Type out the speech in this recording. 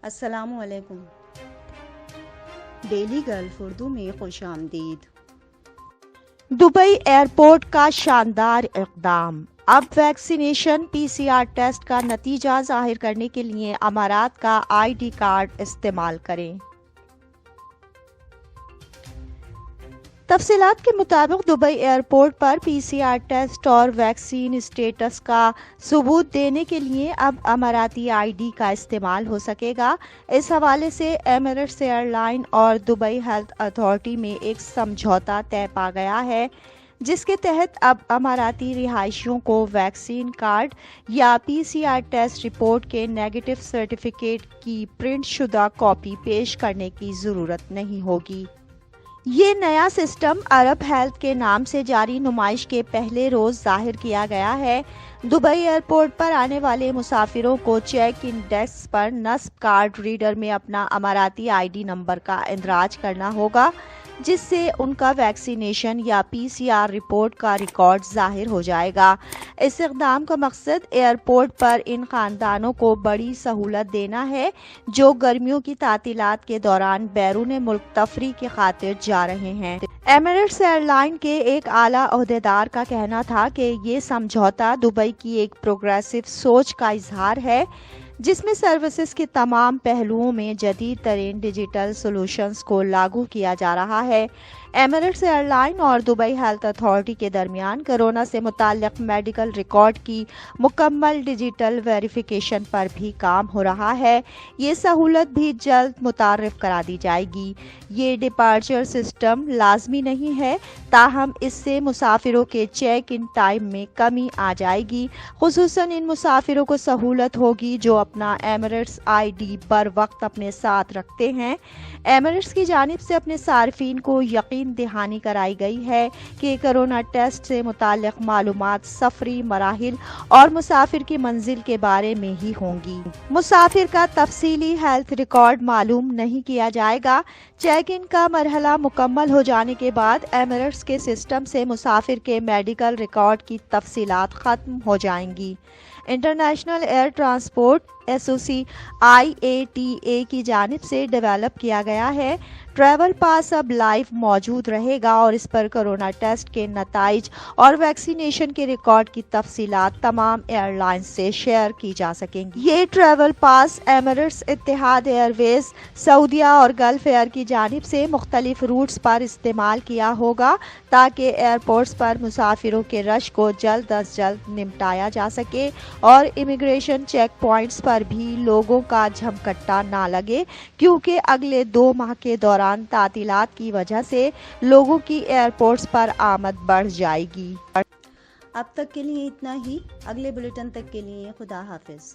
السلام علیکم۔ Daily golf Urdu میں خوش آمدید۔ دبئی ایئرپورٹ کا شاندار اقدام، اب ویکسینیشن پی سی آر ٹیسٹ کا نتیجہ ظاہر کرنے کے لیے امارات کا آئی ڈی کارڈ استعمال کریں۔ تفصیلات کے مطابق دبئی ایئرپورٹ پر پی سی آر ٹیسٹ اور ویکسین اسٹیٹس کا ثبوت دینے کے لیے اب اماراتی آئی ڈی کا استعمال ہو سکے گا۔ اس حوالے سے ایمریٹس ایئر لائن اور دبئی ہیلتھ اتھارٹی میں ایک سمجھوتا طے پا گیا ہے، جس کے تحت اب اماراتی رہائشیوں کو ویکسین کارڈ یا پی سی آر ٹیسٹ رپورٹ کے نیگیٹو سرٹیفکیٹ کی پرنٹ شدہ کاپی پیش کرنے کی ضرورت نہیں ہوگی۔ یہ نیا سسٹم عرب ہیلتھ کے نام سے جاری نمائش کے پہلے روز ظاہر کیا گیا ہے۔ دبئی ایئرپورٹ پر آنے والے مسافروں کو چیک ان ڈیسک پر نصب کارڈ ریڈر میں اپنا اماراتی آئی ڈی نمبر کا اندراج کرنا ہوگا، جس سے ان کا ویکسینیشن یا پی سی آر رپورٹ کا ریکارڈ ظاہر ہو جائے گا۔ اس اقدام کا مقصد ایئرپورٹ پر ان خاندانوں کو بڑی سہولت دینا ہے جو گرمیوں کی تعطیلات کے دوران بیرون ملک تفریح کی خاطر جا رہے ہیں۔ ایمریٹس ایئر لائن کے ایک اعلیٰ عہدیدار کا کہنا تھا کہ یہ سمجھوتا دبئی کی ایک پروگریسو سوچ کا اظہار ہے، جس میں سروسز کے تمام پہلوؤں میں جدید ترین ڈیجیٹل سولوشنز کو لاگو کیا جا رہا ہے۔ ایمریٹس ایئر لائن اور دبئی ہیلتھ اتھارٹی کے درمیان کورونا سے متعلق میڈیکل ریکارڈ کی مکمل ڈیجیٹل ویریفیکیشن پر بھی کام ہو رہا ہے۔ یہ سہولت بھی جلد متعارف کرا دی جائے گی۔ یہ ڈپارچر سسٹم لازمی نہیں ہے، تاہم اس سے مسافروں کے چیک ان ٹائم میں کمی آ جائے گی، خصوصاً ان مسافروں کو سہولت ہوگی جو اپنا ایمریٹس آئی ڈی بر وقت اپنے ساتھ رکھتے ہیں۔ ایمریٹس کی جانب سے اپنے صارفین کو یقین دہانی کرائی گئی ہے کہ کورونا ٹیسٹ سے متعلق معلومات سفری مراحل اور مسافر کی منزل کے بارے میں ہی ہوں گی۔ مسافر کا تفصیلی ہیلتھ ریکارڈ معلوم نہیں کیا جائے گا۔ چیک ان کا مرحلہ مکمل ہو جانے کے بعد ایمریٹس کے سسٹم سے مسافر کے میڈیکل ریکارڈ کی تفصیلات ختم ہو جائیں گی۔ انٹرنیشنل ایئر ٹرانسپورٹ ایسوسی آئی اے ٹی اے کی جانب سے ڈیولپ کیا گیا ہے۔ ٹریول پاس اب لائیو موجود رہے گا اور اس پر کورونا ٹیسٹ کے نتائج اور ویکسینیشن کے ریکارڈ کی تفصیلات تمام ایئر لائنز سے شیئر کی جا سکیں گی۔ یہ ٹریول پاس ایمریٹس، اتحاد ایئر ویز، سعودیہ اور گلف ایئر کی جانب سے مختلف روٹس پر استعمال کیا ہوگا تاکہ ایئرپورٹس پر مسافروں کے رش کو جلد از جلد نمٹایا جا سکے اور امیگریشن چیک پوائنٹس پر بھی لوگوں کا جھمکٹا نہ لگے، کیونکہ اگلے 2 ماہ کے دوران تعطیلات کی وجہ سے لوگوں کی ایئرپورٹس پر آمد بڑھ جائے گی۔ اب تک کے لیے اتنا ہی۔ اگلے بلیٹن تک کے لیے خدا حافظ۔